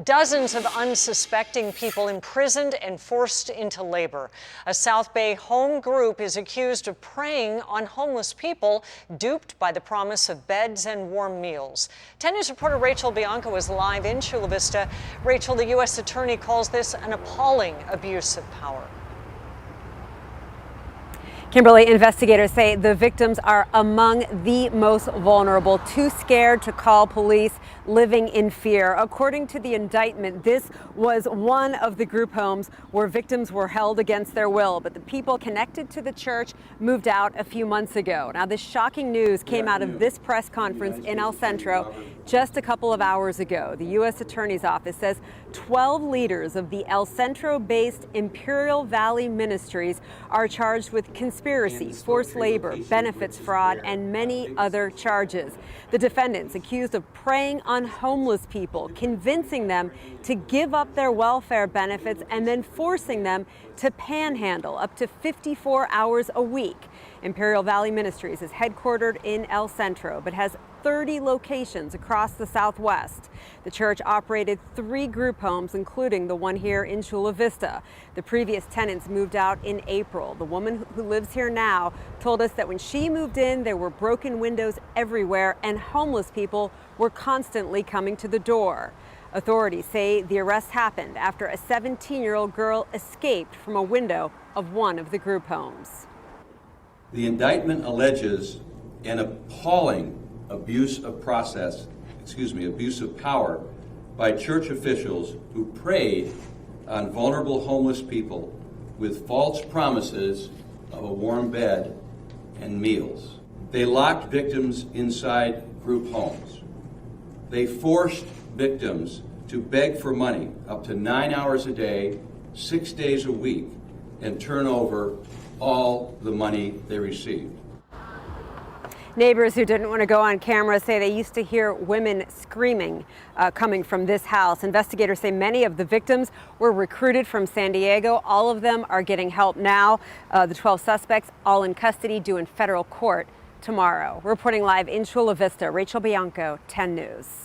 Dozens of unsuspecting people imprisoned and forced into labor. A South Bay home group is accused of preying on homeless people, duped by the promise of beds and warm meals. 10 News reporter Rachel Bianco is live in Chula Vista. Rachel, the U.S. Attorney calls this an appalling abuse of power. Kimberly, investigators say the victims are among the most vulnerable, too scared to call police, living in fear. According to the indictment, this was one of the group homes where victims were held against their will, but the people connected to the church moved out a few months ago. Now, this shocking news came out of this press conference in El Centro just a couple of hours ago. The U.S. Attorney's Office says 12 leaders of the El Centro-based Imperial Valley Ministries are charged with conspiracy, forced labor, benefits fraud, and many other charges. The defendants accused of preying on homeless people, convincing them to give up their welfare benefits and then forcing them to panhandle up to 54 hours a week. Imperial Valley Ministries is headquartered in El Centro, but has 30 locations across the Southwest. The church operated 3 group homes, including the one here in Chula Vista. The previous tenants moved out in April. The woman who lives here now told us that when she moved in, there were broken windows everywhere and homeless people were constantly coming to the door. Authorities say the arrest happened after a 17-year-old girl escaped from a window of one of the group homes. The indictment alleges an appalling abuse of power by church officials who preyed on vulnerable homeless people with false promises of a warm bed and meals. They locked victims inside group homes. They forced victims to beg for money up to 9 hours a day, 6 days a week, and turn over all the money they received. Neighbors who didn't want to go on camera say they used to hear women screaming coming from this house. Investigators say many of the victims were recruited from San Diego. All of them are getting help now. The 12 suspects, all in custody, due in federal court tomorrow. Reporting live in Chula Vista, Rachel Bianco, 10 News.